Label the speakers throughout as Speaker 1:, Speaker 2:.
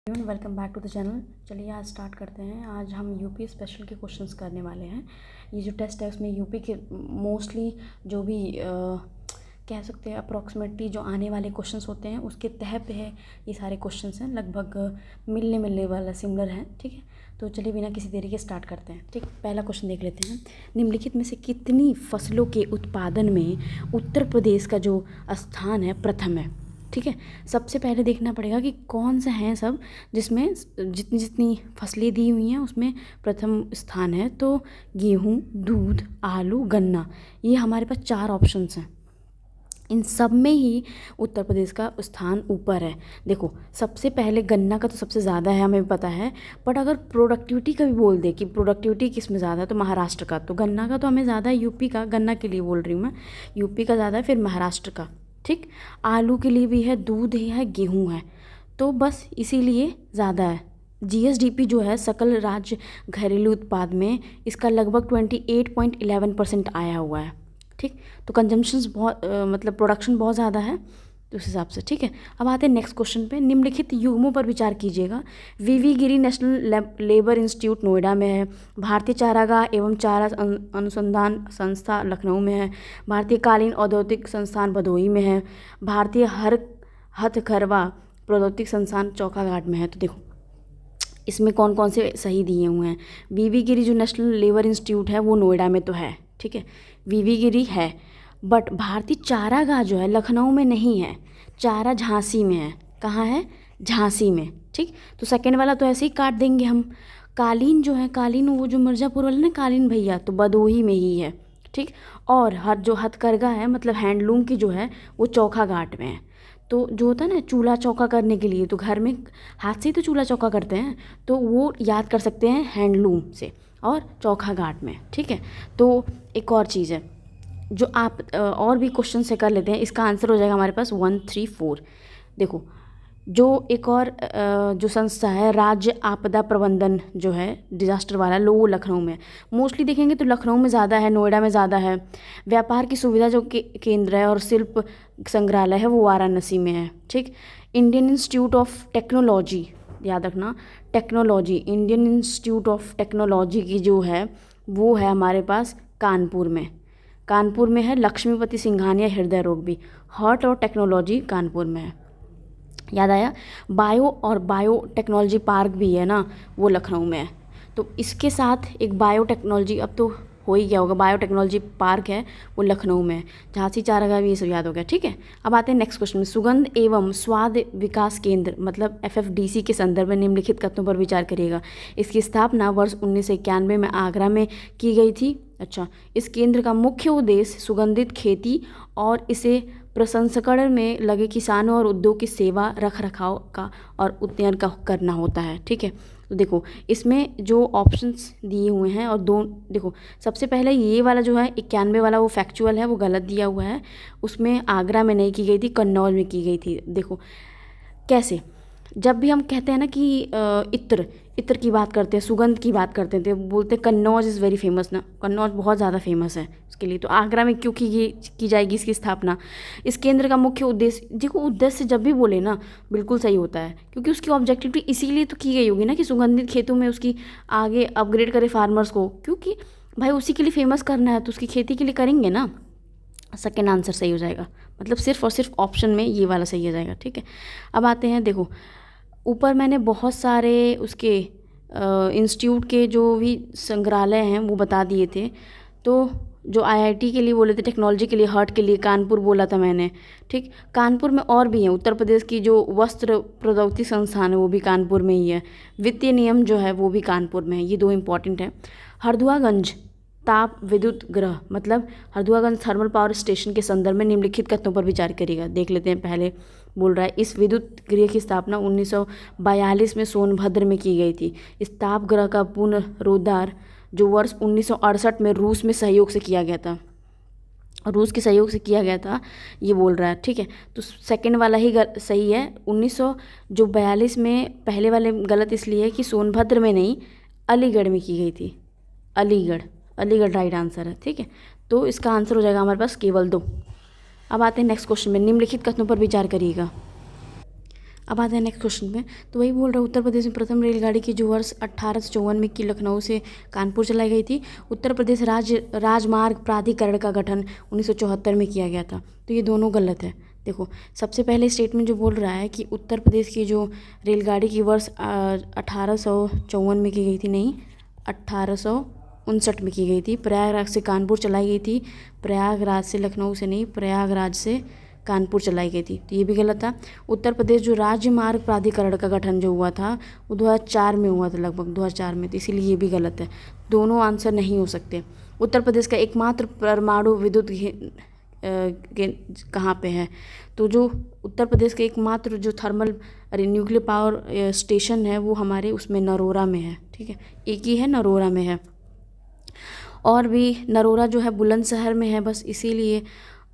Speaker 1: Welcome back to the channel. चलिए आज start करते हैं। आज हम यूपी स्पेशल के क्वेश्चंस करने वाले हैं। ये जो टेस्ट है उसमें यूपी के मोस्टली जो भी कह सकते हैं अप्रॉक्सीमेटली जो आने वाले क्वेश्चंस होते हैं उसके तह पे है ये सारे क्वेश्चंस हैं, लगभग मिलने वाला सिमिलर हैं। ठीक है, तो चलिए बिना किसी देरी के स्टार्ट करते हैं। ठीक, पहला क्वेश्चन देख लेते हैं। निम्नलिखित में से कितनी फसलों के उत्पादन में उत्तर प्रदेश का जो स्थान है प्रथम है। ठीक है, सबसे पहले देखना पड़ेगा कि कौन से हैं सब जिसमें जितनी जितनी फसलें दी हुई हैं उसमें प्रथम स्थान है। तो गेहूँ, दूध, आलू, गन्ना, ये हमारे पास 4 ऑप्शंस हैं। इन सब में ही उत्तर प्रदेश का स्थान ऊपर है। देखो, सबसे पहले गन्ना का तो सबसे ज़्यादा है, हमें पता है। बट अगर प्रोडक्टिविटी का भी बोल दे कि प्रोडक्टिविटी किस में ज़्यादा है तो महाराष्ट्र का। तो गन्ना का तो हमें ज़्यादा है, यूपी का, गन्ना के लिए बोल रही हूँ मैं, यूपी का ज़्यादा है, फिर महाराष्ट्र का। ठीक, आलू के लिए भी है, दूध है, गेहूँ है, तो बस इसीलिए ज़्यादा है। जीएसडीपी जो है सकल राज्य घरेलू उत्पाद में इसका लगभग 28.11% आया हुआ है। ठीक, तो कंजम्पशंस बहुत मतलब प्रोडक्शन बहुत ज़्यादा है तो उस हिसाब से। ठीक है, अब आते हैं नेक्स्ट क्वेश्चन पे। निम्नलिखित युग्मों पर विचार कीजिएगा। वीवी गिरी नेशनल लेबर इंस्टीट्यूट नोएडा में है, भारतीय चारागाह एवं चारा अनुसंधान संस्था लखनऊ में है, भारतीय कालीन औद्योगिक संस्थान भदोही में है, भारतीय हथकरघा प्रौद्योगिक संस्थान चौखाघाट में है। तो देखो इसमें कौन कौन से सही दिए हुए हैं। वीवी गिरी जो नेशनल लेबर इंस्टीट्यूट है वो नोएडा में तो है। ठीक है, वीवी गिरी है, बट भारतीय चारागाह जो है लखनऊ में नहीं है, चारा झांसी में है। कहाँ है? झांसी में। ठीक, तो सेकेंड वाला तो ऐसे ही काट देंगे हम। कालीन जो है, कालीन वो जो मिर्ज़ापुर वाला ना कालीन भैया, तो भदोही में ही है। ठीक, और जो हथकरघा है मतलब हैंडलूम की जो है वो चौखाघाट में है। तो जो होता है ना चूल्हा चौका करने के लिए, तो घर में हाथ से ही तो चूल्हा चौका करते हैं, तो वो याद कर सकते हैं हैंडलूम से और चौखाघाट में। ठीक है, तो एक और चीज़ है जो आप और भी क्वेश्चन से कर लेते हैं, इसका आंसर हो जाएगा हमारे पास 1, 3, 4। देखो, जो एक और जो संस्था है राज्य आपदा प्रबंधन जो है डिजास्टर वाला वो लखनऊ में। मोस्टली देखेंगे तो लखनऊ में ज़्यादा है, नोएडा में ज़्यादा है। व्यापार की सुविधा जो केंद्र है और शिल्प संग्रहालय है वो वाराणसी में है। ठीक, इंडियन इंस्टीट्यूट ऑफ टेक्नोलॉजी, याद रखना technology, Indian institute of technology की जो है वो है हमारे पास कानपुर में। कानपुर में है। लक्ष्मीपति सिंघानिया हृदय रोग भी, हार्ट और टेक्नोलॉजी कानपुर में है। याद आया? बायो टेक्नोलॉजी पार्क भी है ना, वो लखनऊ में है। तो इसके साथ एक बायो टेक्नोलॉजी, अब तो हो ही गया होगा, बायो टेक्नोलॉजी पार्क है वो लखनऊ में है। झांसी चारागाह भी ये सब याद हो गया। ठीक है, अब आते हैं नेक्स्ट क्वेश्चन में। सुगंध एवं स्वाद विकास केंद्र मतलब एफएफडीसी के संदर्भ में निम्नलिखित कथनों पर विचार करिएगा। इसकी स्थापना वर्ष 1991 में आगरा में की गई थी। अच्छा, इस केंद्र का मुख्य उद्देश्य सुगंधित खेती और इसे प्रसंस्करण में लगे किसानों और उद्योग की सेवा, रख रखाव का और उन्नयन का करना होता है। ठीक है, तो देखो इसमें जो ऑप्शंस दिए हुए हैं और दो, देखो सबसे पहले ये वाला जो है 91 वाला वो फैक्चुअल है, वो गलत दिया हुआ है। उसमें आगरा में नहीं की गई थी, कन्नौज में की गई थी। देखो कैसे, जब भी हम कहते हैं ना कि इत्र की बात करते हैं, सुगंध की बात करते हैं, तो बोलते हैं कन्नौज इज़ वेरी फेमस ना, कन्नौज बहुत ज़्यादा फेमस है उसके लिए। तो आगरा में क्यों की जाएगी इसकी स्थापना? इस केंद्र का मुख्य उद्देश्य, देखो उद्देश्य जब भी बोले ना बिल्कुल सही होता है, क्योंकि उसकी ऑब्जेक्टिविटी इसीलिए तो की गई होगी ना कि सुगंधित खेतों में उसकी आगे अपग्रेड करे फार्मर्स को, क्योंकि भाई उसी के लिए फेमस करना है तो उसकी खेती के लिए करेंगे ना। सेकेंड आंसर सही हो जाएगा, मतलब सिर्फ और सिर्फ ऑप्शन में ये वाला सही हो जाएगा। ठीक है, अब आते हैं, देखो ऊपर मैंने बहुत सारे उसके इंस्टीट्यूट के जो भी संग्रहालय हैं वो बता दिए थे। तो जो आईआईटी के लिए बोले थे, टेक्नोलॉजी के लिए, हर्ट के लिए कानपुर बोला था मैंने। ठीक, कानपुर में और भी हैं। उत्तर प्रदेश की जो वस्त्र प्रौद्योगिकी संस्थान है वो भी कानपुर में ही है। वित्तीय नियम जो है वो भी कानपुर में है। ये 2 इंपॉर्टेंट है। हरदुआगंज ताप विद्युत ग्रह मतलब हरदुआगंज थर्मल पावर स्टेशन के संदर्भ में निम्नलिखित कथनों पर विचार करिएगा। देख लेते हैं। पहले बोल रहा है इस विद्युत गृह की स्थापना 1942 में सोनभद्र में की गई थी। इस ताप ग्रह का पुनरुद्धार जो वर्ष 1968 में रूस में सहयोग से किया गया था, रूस के सहयोग से किया गया था, ये बोल रहा है। ठीक है, तो सेकंड वाला ही सही है। 1942 में पहले वाले गलत इसलिए है कि सोनभद्र में नहीं, अलीगढ़ में की गई थी। अलीगढ़ राइट आंसर है। ठीक है, तो इसका आंसर हो जाएगा हमारे पास केवल 2। अब आते हैं नेक्स्ट क्वेश्चन में। निम्नलिखित कथनों पर विचार करिएगा। अब आते हैं नेक्स्ट क्वेश्चन में। तो वही बोल रहा है, उत्तर प्रदेश में प्रथम रेलगाड़ी की जो वर्ष 1854 में की लखनऊ से कानपुर चलाई गई थी। उत्तर प्रदेश राजमार्ग प्राधिकरण का गठन 1974 में किया गया था। तो ये दोनों गलत है। देखो, सबसे पहले स्टेटमेंट जो बोल रहा है कि उत्तर प्रदेश की जो रेलगाड़ी की वर्ष 1854 में की गई थी, नहीं 1859 में की गई थी। प्रयागराज से कानपुर चलाई गई थी, प्रयागराज से लखनऊ से नहीं, प्रयागराज से कानपुर चलाई गई थी। तो ये भी गलत था। उत्तर प्रदेश जो राज्य मार्ग प्राधिकरण का गठन जो हुआ था वो 2004 में हुआ था, लगभग 2004 में। तो इसीलिए ये भी गलत है, दोनों आंसर नहीं हो सकते। उत्तर प्रदेश का एकमात्र परमाणु विद्युत कहाँ पे है? तो जो उत्तर प्रदेश का एकमात्र जो थर्मल न्यूक्लियर पावर स्टेशन है वो हमारे उसमें नरोरा में है। ठीक है, एक ही है, नरोरा में है। और भी नरोरा जो है बुलंदशहर में है, बस इसीलिए।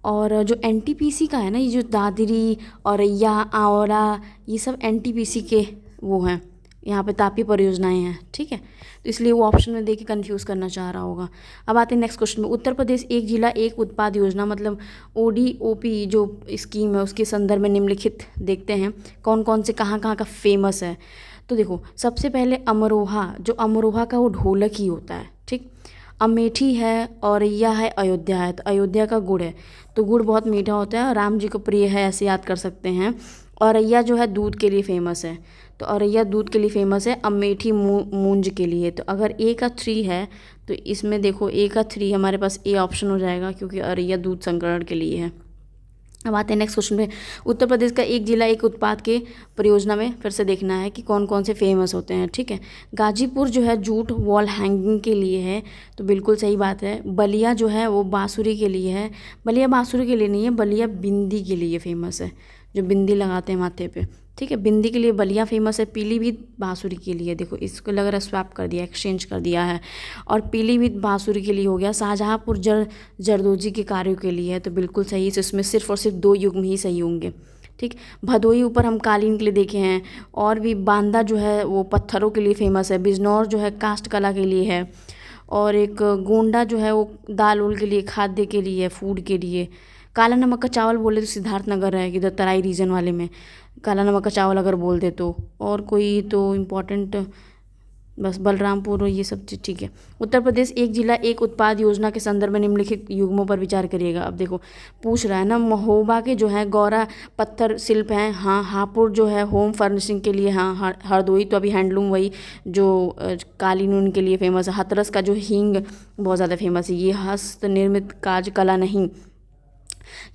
Speaker 1: और जो एनटीपीसी का है ना, ये जो दादरी औरैया आंवला, ये सब एनटीपीसी के वो हैं, यहाँ पे तापीय परियोजनाएं हैं। ठीक है, तो इसलिए वो ऑप्शन में देके कंफ्यूज करना चाह रहा होगा। अब आते हैं नेक्स्ट क्वेश्चन में। उत्तर प्रदेश एक जिला एक उत्पाद योजना मतलब ODOP जो स्कीम है उसके संदर्भ में निम्नलिखित देखते हैं कौन कौन से कहाँ कहाँ का फेमस है। तो देखो, सबसे पहले अमरोहा, जो अमरोहा का वो ढोलक ही होता है। ठीक, अमेठी है, औरैया है, अयोध्या है। तो अयोध्या का गुड़ है, तो गुड़ बहुत मीठा होता है और राम जी को प्रिय है, ऐसे याद कर सकते हैं। औरैया जो है दूध के लिए फेमस है, तो औरैया दूध के लिए फेमस है। अमेठी मूंज के लिए। तो अगर ए का 3 है तो इसमें देखो ए का 3 हमारे पास ए ऑप्शन हो जाएगा, क्योंकि औरैया दूध संग्रहण के लिए है। अब आते हैं नेक्स्ट क्वेश्चन पे। उत्तर प्रदेश का एक जिला एक उत्पाद के परियोजना में फिर से देखना है कि कौन कौन से फेमस होते हैं। ठीक है, गाजीपुर जो है जूट वॉल हैंगिंग के लिए है, तो बिल्कुल सही बात है। बलिया जो है वो बांसुरी के लिए है। बलिया बांसुरी के लिए नहीं है, बलिया बिंदी के लिए फेमस है, जो बिंदी लगाते हैं माथे पे। ठीक है, बिंदी के लिए बलिया फेमस है। पीलीभीत बांसुरी के लिए, देखो इसको लग रहा है स्वैप कर दिया, एक्सचेंज कर दिया है, और पीलीभीत बांसुरी के लिए हो गया। शाहजहाँपुर जरदोजी के कार्यों के लिए है, तो बिल्कुल सही है। इसमें सिर्फ और सिर्फ 2 युग्म ही सही होंगे। ठीक, भदोई ऊपर हम कालीन के लिए देखे हैं, और भी बांदा जो है वो पत्थरों के लिए फेमस है। बिजनौर जो है कास्ट कला के लिए है, और एक गोंडा जो है वो दाल उल के लिए, खाद्य के लिए, फूड के लिए। काला नमक का चावल बोले तो सिद्धार्थनगर है, इधर तराई रीजन वाले में काला नमक का चावल अगर बोल दे तो। और कोई तो इम्पोर्टेंट बस बलरामपुर और ये सब चीज़। ठीक है, उत्तर प्रदेश एक जिला एक उत्पाद योजना के संदर्भ में निम्नलिखित युग्मों पर विचार करिएगा। अब देखो पूछ रहा है ना, महोबा के जो है गौरा पत्थर शिल्प हैं, हाँ। हापुड़ जो है होम फर्निशिंग के लिए, हाँ। हरदोई तो अभी हैंडलूम वही जो कालीन ऊन के लिए फेमस है। हाथरस का जो हींग बहुत ज़्यादा फेमस है, ये हस्त निर्मित काज कला नहीं,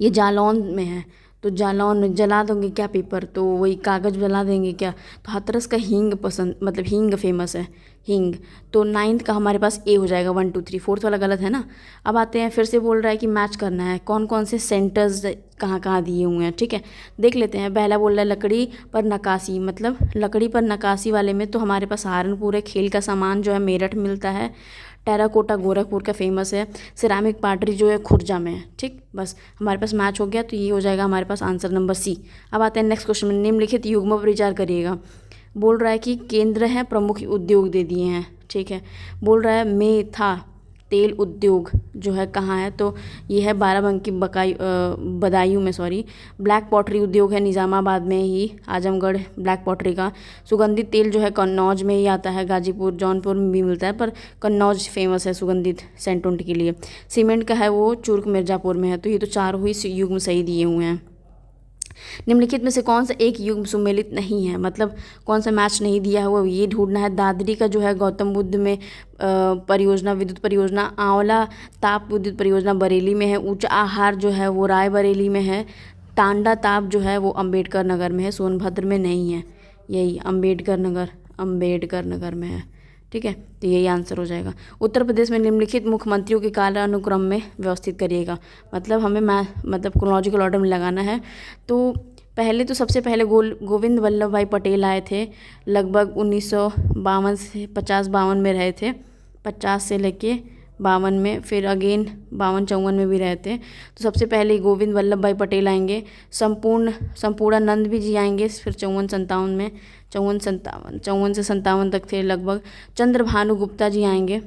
Speaker 1: ये जालौन में है। तो जालौन में जला दोगे क्या पेपर, तो वही कागज़ जला देंगे क्या। तो हाथरस का हींग पसंद, मतलब हींग फेमस है, हींग। तो 9th का हमारे पास ए हो जाएगा, 1 2 3। 4th वाला गलत है ना। अब आते हैं, फिर से बोल रहा है कि मैच करना है कौन कौन से सेंटर्स कहाँ कहाँ दिए हुए हैं। ठीक है, देख लेते हैं। पहला बोल रहा है लकड़ी पर नक्काशी, मतलब लकड़ी पर नक्काशी वाले में तो हमारे पास सहारनपुर है। खेल का सामान जो है मेरठ मिलता है। टेराकोटा गोरखपुर का फेमस है। सिरामिक पाटरी जो है खुर्जा में है। ठीक, बस हमारे पास मैच हो गया, तो ये हो जाएगा हमारे पास आंसर नंबर सी। अब आते हैं नेक्स्ट क्वेश्चन में। निम्नलिखित युग्मों पर विचार करिएगा। बोल रहा है कि केंद्र है, प्रमुख उद्योग दे दिए हैं। ठीक है, बोल रहा है मेथा तेल उद्योग जो है कहाँ है, तो ये है बाराबंकी बदायूं में, सॉरी। ब्लैक पॉटरी उद्योग है निज़ामाबाद में ही, आजमगढ़ ब्लैक पॉटरी का। सुगंधित तेल जो है कन्नौज में ही आता है, गाजीपुर जौनपुर में भी मिलता है, पर कन्नौज फेमस है सुगंधित सेंट उंट के लिए। सीमेंट का है वो चुर्क मिर्ज़ापुर में है। तो ये तो चारों ही युग्म सही दिए हुए हैं। निम्नलिखित में से कौन सा एक युग्म सुमेलित नहीं है, मतलब कौन सा मैच नहीं दिया हुआ, ये ढूंढना है। दादरी का जो है गौतम बुद्ध में परियोजना, विद्युत परियोजना। आंवला ताप विद्युत परियोजना बरेली में है। ऊंचा आहार जो है वो रायबरेली में है। टांडा ताप जो है वो अम्बेडकर नगर में है, सोनभद्र में नहीं है। यही अम्बेडकर नगर में है। ठीक है, तो यही आंसर हो जाएगा। उत्तर प्रदेश में निम्नलिखित मुख्यमंत्रियों के कालानुक्रम में व्यवस्थित करिएगा, मतलब हमें मतलब क्रोनोलॉजिकल ऑर्डर में लगाना है। तो पहले तो सबसे पहले गोविंद वल्लभ भाई पटेल आए थे, लगभग 1952 से 50-52 में रहे थे, 50 से लेके 52 में, फिर अगेन 52-54 में भी रहे थे। तो सबसे पहले गोविंद वल्लभ भाई पटेल आएंगे। संपूर्णानंद भी जी आएंगे, फिर 54-57 में, 54 से 57 तक थे लगभग। चंद्रभानु गुप्ता जी आएंगे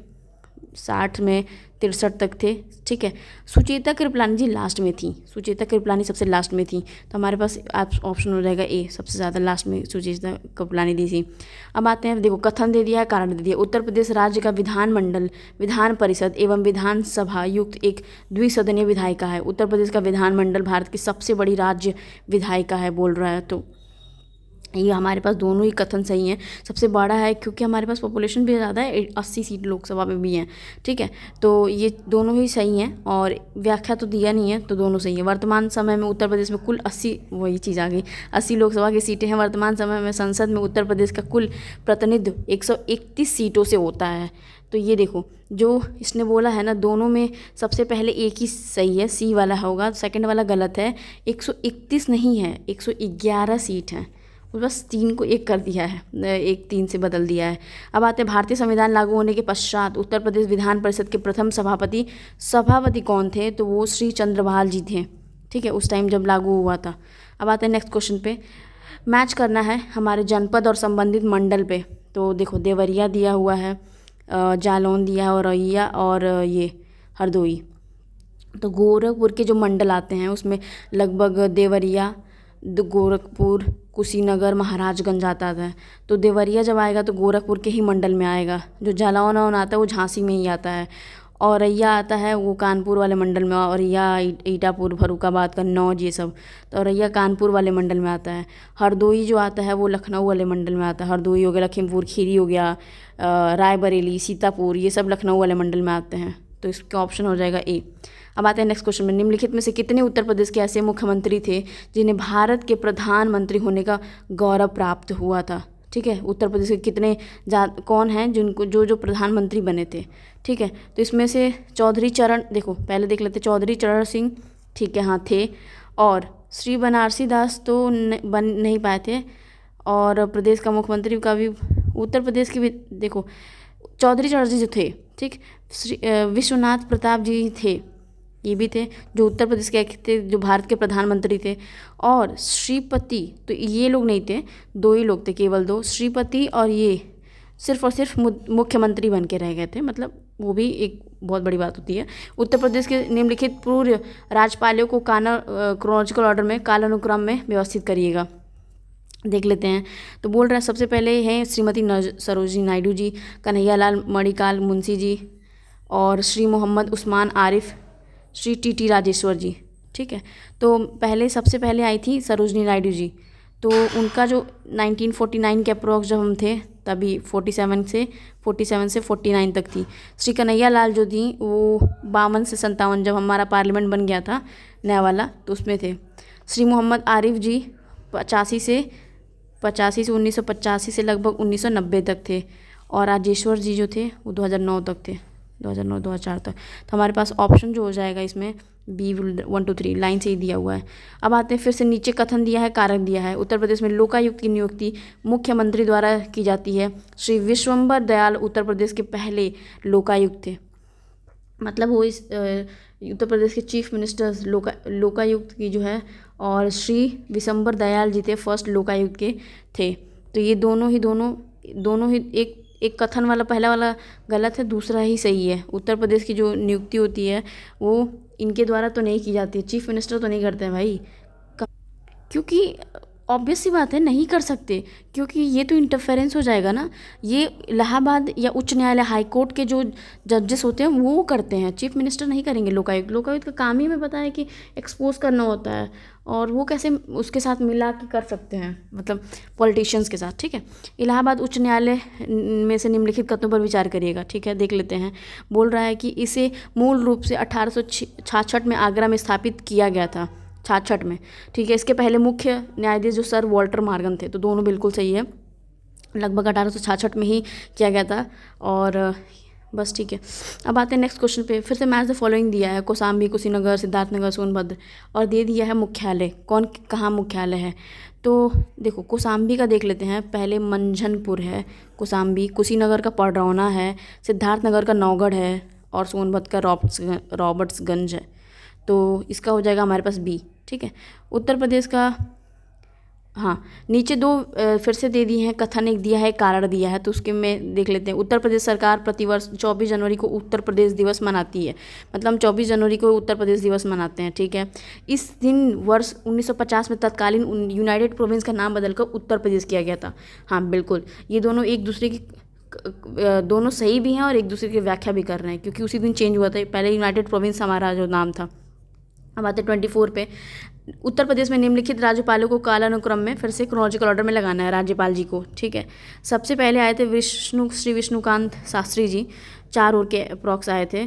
Speaker 1: 60 में 63 तक थे। ठीक है, सुचेता कृपलानी जी लास्ट में थी, सुचेता कृपलानी सबसे लास्ट में थी, तो हमारे पास ऑप्शन हो जाएगा ए, सबसे ज़्यादा लास्ट में सुचेता कृपलानी दी थी। अब आते हैं, देखो कथन दे दिया है, कारण दे दिया। उत्तर प्रदेश राज्य का विधानमंडल, विधान परिषद एवं विधानसभा युक्त एक द्विसदनीय विधायिका है। उत्तर प्रदेश का विधानमंडल भारत की सबसे बड़ी राज्य विधायिका है बोल रहा है, तो ये हमारे पास दोनों ही कथन सही हैं। सबसे बड़ा है क्योंकि हमारे पास पॉपुलेशन भी ज़्यादा है, 80 सीट लोकसभा में भी हैं। ठीक है, तो ये दोनों ही सही हैं, और व्याख्या तो दिया नहीं है, तो दोनों सही है। वर्तमान समय में उत्तर प्रदेश में कुल 80, वही चीज़ आ गई, 80 लोकसभा की सीटें हैं। वर्तमान समय में संसद में उत्तर प्रदेश का कुल प्रतिनिधित्व 131 सीटों से होता है। तो ये देखो, जो इसने बोला है ना, दोनों में सबसे पहले एक ही सही है, सी वाला होगा, सेकंड वाला गलत है। 131 नहीं है, 111 सीट हैं, बस 3 को 1 कर दिया है, 1 3 से बदल दिया है। अब आते हैं, भारतीय संविधान लागू होने के पश्चात उत्तर प्रदेश विधान परिषद के प्रथम सभापति कौन थे? तो वो श्री चंद्रभाल जी थे। ठीक है, उस टाइम जब लागू हुआ था। अब आते हैं नेक्स्ट क्वेश्चन पे, मैच करना है हमारे जनपद और संबंधित मंडल पे। तो देखो, देवरिया दिया हुआ है, जालौन दिया है, औरैया और ये हरदोई। तो गोरखपुर के जो मंडल आते हैं उसमें लगभग देवरिया, गोरखपुर, कुशीनगर, महाराजगंज आता है। तो देवरिया जब आएगा तो गोरखपुर के ही मंडल में आएगा। जो जालौन आता है वो झांसी में ही आता है। औरैया आता है वो कानपुर वाले मंडल में, औरैया, ईटापुर, फर्रुखाबाद, कन्नौज, ये सब। तो औरैया कानपुर वाले मंडल में आता है। हरदोई जो आता है वो लखनऊ वाले मंडल में आता है। हरदोई हो गया, लखीमपुर खीरी हो गया, रायबरेली, सीतापुर, ये सब लखनऊ वाले मंडल में आते हैं। तो इसका ऑप्शन हो जाएगा ए। अब आते हैं नेक्स्ट क्वेश्चन में, निम्नलिखित में से कितने उत्तर प्रदेश के ऐसे मुख्यमंत्री थे जिन्हें भारत के प्रधानमंत्री होने का गौरव प्राप्त हुआ था? ठीक है, उत्तर प्रदेश के कितने कौन हैं जिनको जो प्रधानमंत्री बने थे? ठीक है, तो इसमें से चौधरी चरण, देखो पहले देख लेते, चौधरी चरण सिंह, ठीक है, हाँ थे। और श्री बनारसी दास तो बन नहीं पाए थे। और प्रदेश का मुख्यमंत्री का भी, उत्तर प्रदेश की भी देखो, चौधरी चरण जी जो थे, ठीक, विश्वनाथ प्रताप जी थे, ये भी थे जो उत्तर प्रदेश के थे, जो भारत के प्रधानमंत्री थे। और श्रीपति, तो ये लोग नहीं थे, 2 ही लोग थे, केवल 2, श्रीपति और ये सिर्फ और सिर्फ मुख्यमंत्री बन के रह गए थे। मतलब वो भी एक बहुत बड़ी बात होती है। उत्तर प्रदेश के निम्नलिखित पूर्व राज्यपालों को क्रोनोलॉजिकल ऑर्डर में, कालानुक्रम में व्यवस्थित करिएगा। देख लेते हैं। तो बोल रहा है, सबसे पहले हैं श्रीमती सरोजिनी नायडू जी, कन्हैयालाल मणिकाल मुंशी जी, और श्री मोहम्मद उस्मान आरिफ, श्री टी राजेश्वर जी। ठीक है, तो सबसे पहले आई थी सरोजनी नायडू जी। तो उनका जो 1949 के अप्रोक्स जब हम थे तभी 47 से 49 तक थी। श्री कन्हैया लाल जो थी वो 52 से 57, जब हमारा पार्लियामेंट बन गया था नया वाला, तो उसमें थे। श्री मोहम्मद आरिफ जी 85 से 1985 से लगभग 1990 तक थे। और राजेश्वर जी जो थे वो 2009 तक थे, 2009-2004 तक। तो हमारे पास ऑप्शन जो हो जाएगा इसमें बी 1 2 3 लाइन से ही दिया हुआ है। अब आते हैं, फिर से नीचे कथन दिया है, कारक दिया है। उत्तर प्रदेश में लोकायुक्त की नियुक्ति मुख्यमंत्री द्वारा की जाती है। श्री विश्वम्बर दयाल उत्तर प्रदेश के पहले लोकायुक्त थे। मतलब वो इस उत्तर प्रदेश के चीफ मिनिस्टर्स लोकायुक्त की जो है, और श्री विशंबर दयाल जी थे फर्स्ट लोकायुक्त के थे। तो ये दोनों ही एक कथन वाला पहला वाला गलत है, दूसरा ही सही है। उत्तर प्रदेश की जो नियुक्ति होती है वो इनके द्वारा तो नहीं की जाती है, चीफ मिनिस्टर तो नहीं करते हैं भाई, क्योंकि ऑब्वियस सी बात है नहीं कर सकते, क्योंकि ये तो इंटरफेरेंस हो जाएगा ना। ये इलाहाबाद या उच्च न्यायालय हाई कोर्ट के जो जजेस होते हैं वो करते हैं, चीफ मिनिस्टर नहीं करेंगे। लोकायुक्त का काम ही, मैं पता है कि एक्सपोज करना होता है, और वो कैसे उसके साथ मिला के कर सकते हैं, मतलब पॉलिटिशियंस के साथ। ठीक है, इलाहाबाद उच्च न्यायालय में से निम्नलिखित कथनों पर विचार करिएगा। ठीक है, देख लेते हैं। बोल रहा है कि इसे मूल रूप से 1866 में आगरा में स्थापित किया गया था, 66 में। ठीक है, इसके पहले मुख्य न्यायाधीश जो सर वॉल्टर मॉर्गन थे। तो दोनों बिल्कुल सही है, लगभग 1866 में ही किया गया था। और बस ठीक है, अब आते हैं नेक्स्ट क्वेश्चन पे। फिर से मैच द फॉलोइंग दिया है, कौशाम्बी, कुशीनगर, सिद्धार्थनगर, सोनभद्र, और दे दिया है मुख्यालय, कौन कहाँ मुख्यालय है। तो देखो, कौशाम्बी का देख लेते हैं। पहले मंझनपुर है कौशाम्बी, कुशीनगर का पडरौना है, सिद्धार्थनगर का नौगढ़ है, और सोनभद्र का रॉबर्ट्सगंज है। तो इसका हो जाएगा हमारे पास बी। ठीक है, उत्तर प्रदेश का हाँ, नीचे दो फिर से दे दिए हैं, कथन एक दिया है, कारण दिया है, तो उसके में देख लेते हैं। उत्तर प्रदेश सरकार प्रतिवर्ष 24 जनवरी को उत्तर प्रदेश दिवस मनाती है, मतलब हम 24 जनवरी को उत्तर प्रदेश दिवस मनाते हैं, ठीक है। इस दिन वर्ष 1950 में तत्कालीन यूनाइटेड प्रोविंस का नाम बदलकर उत्तर प्रदेश किया गया था। हाँ बिल्कुल, ये दोनों एक दूसरे की दोनों सही भी हैं और एक दूसरे की व्याख्या भी कर रहे हैं, क्योंकि उसी दिन चेंज हुआ था। पहले यूनाइटेड प्रोविंस हमारा जो नाम था। अब आते 24 पे। उत्तर प्रदेश में निम्नलिखित राज्यपालों को कालानुक्रम में फिर से क्रोनोलॉजिकल ऑर्डर में लगाना है राज्यपाल जी को, ठीक है। सबसे पहले आए थे श्री विष्णुकांत शास्त्री जी, 4 और के अप्रॉक्स आए थे,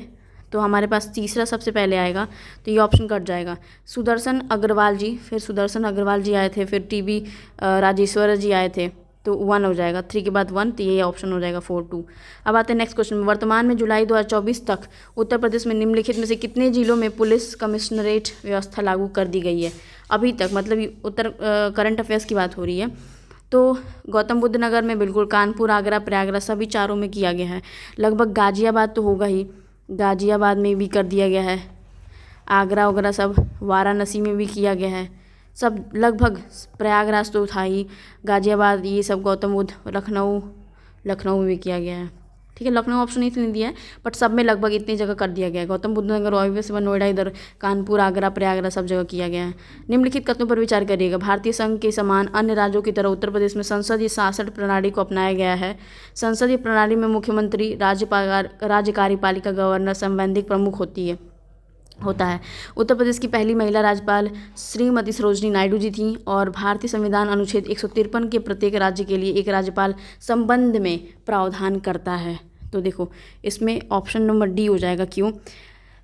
Speaker 1: तो हमारे पास तीसरा सबसे पहले आएगा, तो ये ऑप्शन कट जाएगा। सुदर्शन अग्रवाल जी, फिर सुदर्शन अग्रवाल जी आए थे, फिर टी.बी. राजेश्वर जी आए थे, तो 1 हो जाएगा, 3 के बाद 1, तो ये ऑप्शन हो जाएगा 4 2। अब आते हैं नेक्स्ट क्वेश्चन में। वर्तमान में जुलाई 2024 तक उत्तर प्रदेश में निम्नलिखित में से कितने जिलों में पुलिस कमिश्नरेट व्यवस्था लागू कर दी गई है अभी तक, मतलब उत्तर करंट अफेयर्स की बात हो रही है। तो गौतम बुद्ध नगर में बिल्कुल, कानपुर, आगरा, प्रयागराज सभी चारों में किया गया है। लगभग गाजियाबाद तो होगा ही, गाजियाबाद में भी कर दिया गया है, आगरा वगैरह सब, वाराणसी में भी किया गया है सब लगभग, प्रयागराज तो था ही, गाजियाबाद ये सब, गौतम बुद्ध, लखनऊ में भी किया गया है, ठीक है। लखनऊ ऑप्शन नहीं दिया है, बट सब में लगभग इतनी जगह कर दिया गया है। गौतम बुद्ध नगर, ऑब्वियसली नोएडा, इधर कानपुर, आगरा, प्रयागराज सब जगह किया गया है। निम्नलिखित कथनों पर विचार करिएगा। भारतीय संघ के समान अन्य राज्यों की तरह उत्तर प्रदेश में संसदीय शासन प्रणाली को अपनाया गया है। संसदीय प्रणाली में मुख्यमंत्री, राज्य कार्यपालिका, गवर्नर, संवैधानिक प्रमुख होता है। उत्तर प्रदेश की पहली महिला राज्यपाल श्रीमती सरोजिनी नायडू जी थी, और भारतीय संविधान अनुच्छेद 153 के प्रत्येक राज्य के लिए एक राज्यपाल संबंध में प्रावधान करता है। तो देखो इसमें ऑप्शन नंबर डी हो जाएगा। क्यों?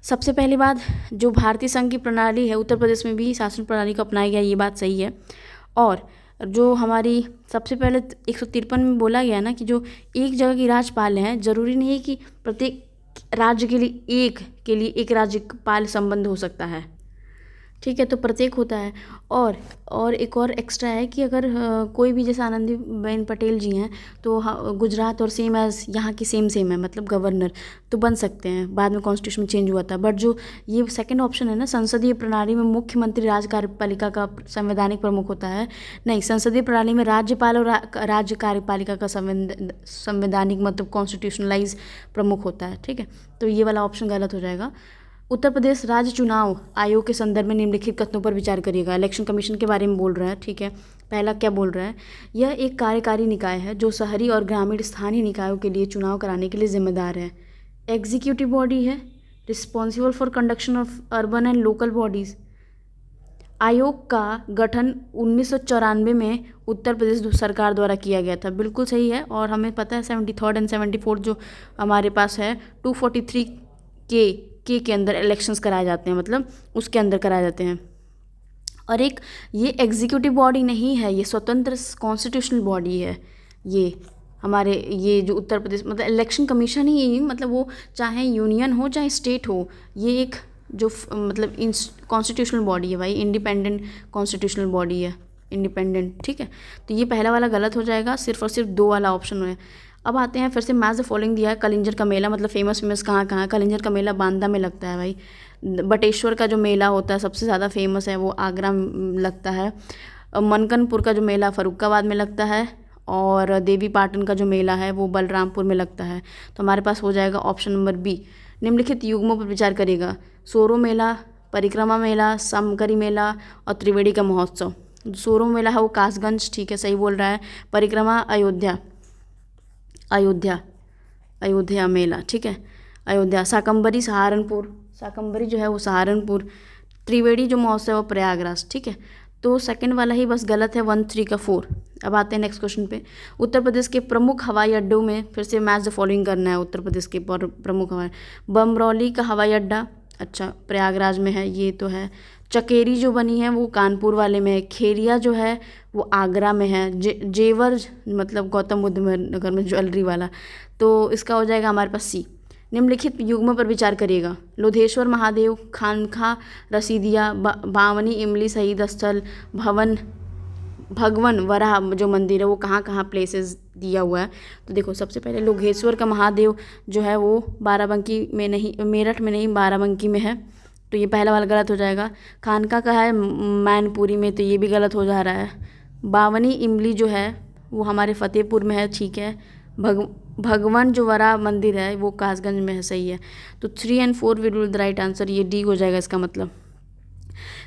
Speaker 1: सबसे पहली बात, जो भारतीय संघ की प्रणाली है उत्तर प्रदेश में भी शासन प्रणाली को अपनाया गया, ये बात सही है। और जो हमारी सबसे पहले 153 में बोला गया ना कि जो एक जगह की राज्यपाल हैं, ज़रूरी नहीं है कि प्रत्येक राज्य के लिए एक राज्यपाल संबंध हो सकता है, ठीक है, तो प्रत्येक होता है। और एक और एक्स्ट्रा है कि अगर कोई भी, जैसे आनंदीबेन पटेल जी हैं, तो गुजरात और सेम एज यहाँ की सेम है, मतलब गवर्नर तो बन सकते हैं, बाद में कॉन्स्टिट्यूशन चेंज हुआ था। बट जो ये सेकंड ऑप्शन है ना, संसदीय प्रणाली में मुख्यमंत्री राज्य कार्यपालिका का संवैधानिक प्रमुख होता है, नहीं, संसदीय प्रणाली में राज्यपाल और राज्य कार्यपालिका का संवैधानिक मतलब कॉन्स्टिट्यूशनलाइज प्रमुख होता है, ठीक है, तो ये वाला ऑप्शन गलत हो जाएगा। उत्तर प्रदेश राज्य चुनाव आयोग के संदर्भ में निम्नलिखित कथनों पर विचार करिएगा। इलेक्शन कमीशन के बारे में बोल रहा है, ठीक है। पहला क्या बोल रहा है, यह एक कार्यकारी निकाय है जो शहरी और ग्रामीण स्थानीय निकायों के लिए चुनाव कराने के लिए जिम्मेदार है। एग्जीक्यूटिव बॉडी है, responsible for conduction of urban and local bodies. आयोग का गठन 1994 में उत्तर प्रदेश सरकार द्वारा किया गया था, बिल्कुल सही है। और हमें पता है 73rd एंड 74th जो हमारे पास है 243 के अंदर इलेक्शंस कराए जाते हैं, मतलब उसके अंदर कराए जाते हैं। और एक ये एग्जीक्यूटिव बॉडी नहीं है, ये स्वतंत्र कॉन्स्टिट्यूशनल बॉडी है। ये हमारे ये जो उत्तर प्रदेश मतलब इलेक्शन कमीशन ही, मतलब वो चाहे यूनियन हो चाहे स्टेट हो, ये एक जो मतलब कॉन्स्टिट्यूशनल बॉडी है भाई, इंडिपेंडेंट कॉन्स्टिट्यूशनल बॉडी है, इंडिपेंडेंट, ठीक है। तो ये पहला वाला गलत हो जाएगा, सिर्फ और सिर्फ 2 वाला ऑप्शन है। अब आते हैं फिर से, मैच द फॉलोइंग दिया है। कलिंजर का मेला मतलब फेमस कहाँ कलिंजर का मेला बांदा में लगता है भाई। बटेश्वर का जो मेला होता है सबसे ज़्यादा फेमस है, वो आगरा में लगता है। मनकनपुर का जो मेला फर्रुखाबाद में लगता है, और देवी पाटन का जो मेला है वो बलरामपुर में लगता है। तो हमारे पास हो जाएगा ऑप्शन नंबर बी। निम्नलिखित युग्मों पर विचार करेगा। सोरो मेला, परिक्रमा मेला, समकरी मेला और त्रिवेणी का महोत्सव। सोरो मेला है वो कासगंज, ठीक है, सही बोल रहा है। परिक्रमा अयोध्या मेला, ठीक है, अयोध्या। शाकंभरी सहारनपुर, शाकंभरी जो है वो सहारनपुर। त्रिवेणी जो महोत्सव है प्रयागराज, ठीक है। तो सेकंड वाला ही बस गलत है, 1 3 का 4। अब आते हैं नेक्स्ट क्वेश्चन पे। उत्तर प्रदेश के प्रमुख हवाई अड्डों में फिर से मैच द फॉलोइंग करना है। उत्तर प्रदेश के प्रमुख हवाई, बमरौली का हवाई अड्डा, अच्छा प्रयागराज में है, ये तो है। चकेरी जो बनी है वो कानपुर वाले में है। खेरिया जो है वो आगरा में है। जेवर मतलब गौतम बुद्ध नगर में ज्वेलरी वाला, तो इसका हो जाएगा हमारे पास सी। निम्नलिखित युग्मों पर विचार करिएगा। लोधेश्वर महादेव, खानखा रसीदिया, बावनी इमली शहीद स्थल, भगवन वराह जो मंदिर है वो कहाँ प्लेसेस दिया हुआ है। तो देखो सबसे पहले लोधेश्वर का महादेव जो है वो बाराबंकी में नहीं, मेरठ में नहीं, बाराबंकी में है, तो ये पहला वाला गलत हो जाएगा। खानका का है मैनपुरी में, तो ये भी गलत हो जा रहा है। बावनी इमली जो है वो हमारे फतेहपुर में है, ठीक है। भगवान जो वरा मंदिर है वो कासगंज में है, सही है। तो 3 और 4 will be the right answer, ये डी हो जाएगा इसका मतलब।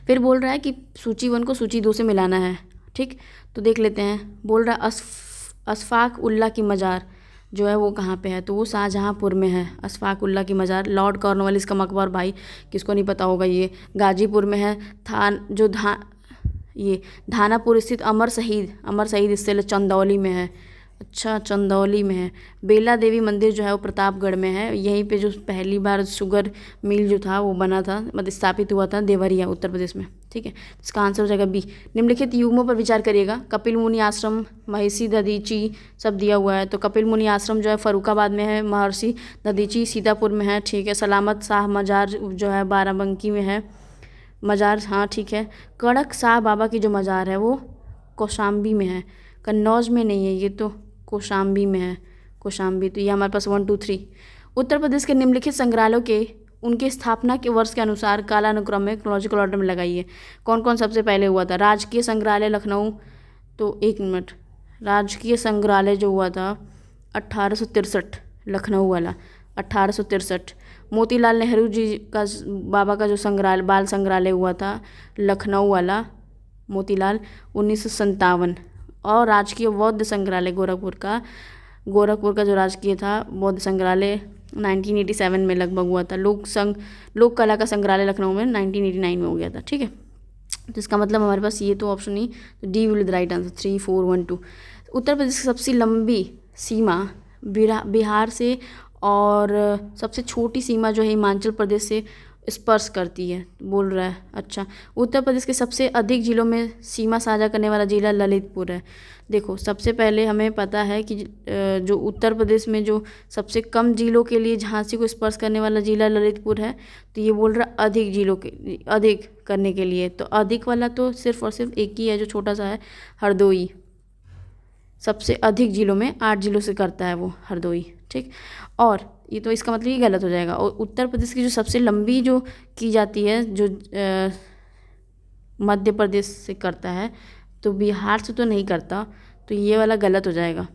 Speaker 1: फिर बोल रहा है कि सूची 1 को सूची 2 से मिलाना है, ठीक। तो देख लेते हैं। बोल रहा है अशफाक उल्लाह की मज़ार जो है वो कहाँ पे है, तो वो शाहजहाँपुर में है। अशफाक उल्लाह की मज़ार, लॉर्ड कॉर्नवालिस का मकबर, भाई किसको नहीं पता होगा, ये गाजीपुर में है। ये धानापुर स्थित अमर शहीद स्थल चंदौली में है। अच्छा, चंदौली में है। बेला देवी मंदिर जो है वो प्रतापगढ़ में है। यहीं पे जो पहली बार शुगर मिल जो था वो बना था, मतलब स्थापित हुआ था देवरिया उत्तर प्रदेश में, ठीक है। इसका आंसर हो जाएगा बी। निम्नलिखित युग्मों पर विचार करिएगा। कपिल मुनि आश्रम, महर्षि दधीची, सब दिया हुआ है। तो कपिल मुनि आश्रम जो है फर्रुखाबाद में है, महर्षि दधीची सीतापुर में है, ठीक है। सलामत शाह मजार जो है बाराबंकी में है मज़ार, हाँ ठीक है। कड़क शाह बाबा की जो मज़ार है वो कौशाम्बी में है, कन्नौज में नहीं है, ये तो कौशाम्बी में है, कौशाम्बी। तो ये हमारे पास 1 2 3। उत्तर प्रदेश के निम्नलिखित संग्रहालयों के उनके स्थापना के वर्ष के अनुसार कालानुक्रम में क्रोनोलॉजिकल ऑर्डर में लगाइए। कौन कौन सबसे पहले हुआ था? राजकीय संग्रहालय लखनऊ, तो 1 मिनट, राजकीय संग्रहालय जो हुआ था 1863, लखनऊ वाला 1863। मोतीलाल नेहरू जी का बाबा का जो संग्रहालय, बाल संग्रहालय हुआ था लखनऊ वाला मोतीलाल, 1957। और राजकीय बौद्ध संग्रहालय गोरखपुर का जो राजकीय था बौद्ध संग्रहालय 1987 में लगभग हुआ था। लोक कला का संग्रहालय लखनऊ में 1989 में हो गया था, ठीक है। तो इसका मतलब हमारे पास ये तो ऑप्शन नहीं, तो D will be the right answer, 3 4 1 2। Uttar Pradesh की सबसे लंबी सीमा बिहार से और सबसे छोटी सीमा जो है हिमाचल प्रदेश से स्पर्श करती है, बोल रहा है। अच्छा, उत्तर प्रदेश के सबसे अधिक जिलों में सीमा साझा करने वाला जिला ललितपुर है। देखो, सबसे पहले हमें पता है कि जो उत्तर प्रदेश में जो सबसे कम जिलों के लिए झांसी को स्पर्श करने वाला जिला ललितपुर है। तो ये बोल रहा अधिक जिलों के, अधिक करने के लिए, तो अधिक वाला तो सिर्फ और सिर्फ एक ही है जो छोटा सा है, हरदोई। सबसे अधिक जिलों में 8 जिलों से करता है वो हरदोई, ठीक। और ये तो इसका मतलब ये गलत हो जाएगा। और उत्तर प्रदेश की जो सबसे लंबी जो की जाती है जो मध्य प्रदेश से करता है, तो बिहार से तो नहीं करता, तो ये वाला गलत हो जाएगा।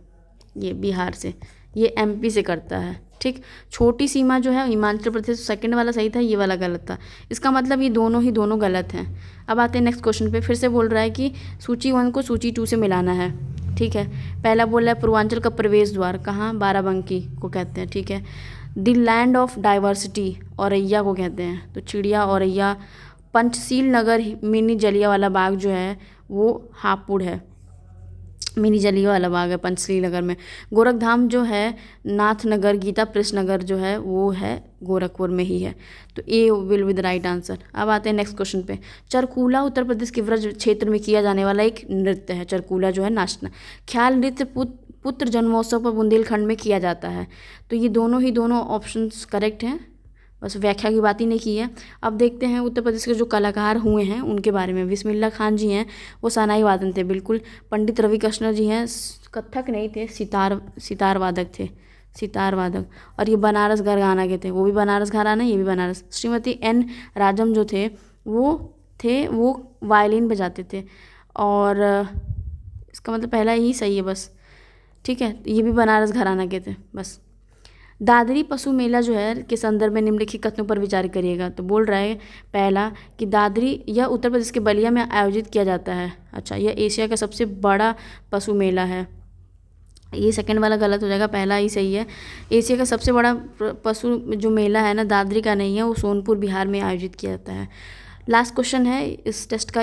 Speaker 1: ये बिहार से, ये एमपी से करता है, ठीक। छोटी सीमा जो है हिमाचल प्रदेश, सेकंड वाला सही था, ये वाला गलत था। इसका मतलब ये दोनों गलत हैं। अब आते हैं नेक्स्ट क्वेश्चन पे। फिर से बोल रहा है कि सूची 1 को सूची 2 से मिलाना है, ठीक है। पहला बोल रहा है पूर्वांचल का प्रवेश द्वार कहाँ, बाराबंकी को कहते हैं, ठीक है। The land of diversity Auraiya को कहते हैं, तो चिड़िया औरैया। पंचशील नगर मिनी जलियांवाला बाग जो है वो हापुड़ है, मिनी जलियांवाला बाग है पंचशील नगर में। गोरखधाम जो है नाथनगर, गीता प्रेस नगर जो है वो है गोरखपुर में ही है, तो A will be the right answer. अब आते हैं नेक्स्ट क्वेश्चन पे। चरकूला उत्तर प्रदेश के व्रज क्षेत्र में किया जाने वाला एक नृत्य है। चरकूला जो है नाचना। ख्याल नृत्य पुत्र जन्मोत्सव पर बुंदेलखंड में किया जाता है। तो ये दोनों ऑप्शंस करेक्ट हैं, बस व्याख्या की बात ही नहीं की है। अब देखते हैं उत्तर प्रदेश के जो कलाकार हुए हैं उनके बारे में। बिस्मिल्लाह खान जी हैं, वो सानाई वादन थे बिल्कुल। पंडित रवि कृष्ण जी हैं, कत्थक नहीं थे, सितार वादक थे, सितार वादक। और ये बनारस घराना के थे, वो भी बनारस घराना, ये भी बनारस। श्रीमती एन राजम जो थे वो वायलिन बजाते थे, और इसका मतलब पहला ही सही है बस, ठीक है। ये भी बनारस घराना के थे बस। दादरी पशु मेला जो है के संदर्भ में निम्नलिखित कथनों पर विचार करिएगा। तो बोल रहा है पहला कि दादरी यह उत्तर प्रदेश के बलिया में आयोजित किया जाता है। अच्छा, यह एशिया का सबसे बड़ा पशु मेला है। ये सेकंड वाला गलत हो जाएगा, पहला ही सही है। एशिया का सबसे बड़ा पशु जो मेला है ना, दादरी का नहीं है, वो सोनपुर बिहार में आयोजित किया जाता है। लास्ट क्वेश्चन है इस टेस्ट का।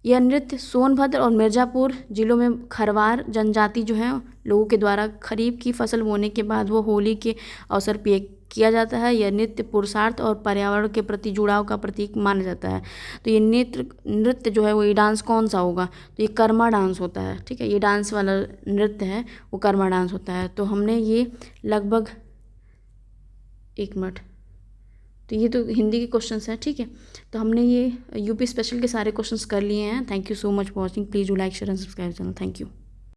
Speaker 1: यह नृत्य सोनभद्र और मिर्ज़ापुर जिलों में खरवार जनजाति जो है लोगों के द्वारा खरीफ की फसल बोने के बाद वो होली के अवसर पर किया जाता है। यह नृत्य पुरुषार्थ और पर्यावरण के प्रति जुड़ाव का प्रतीक माना जाता है। तो ये नृत्य जो है वो, ये डांस कौन सा होगा? तो ये कर्मा डांस होता है, ठीक है। ये डांस वाला नृत्य है वो कर्मा डांस होता है। तो हमने ये लगभग 1 मिनट, तो ये तो हिंदी के क्वेश्चंस हैं, ठीक है। तो हमने ये यूपी स्पेशल के सारे क्वेश्चंस कर लिए हैं। Thank you so much for watching. Please do like share and subscribe channel. Thank you.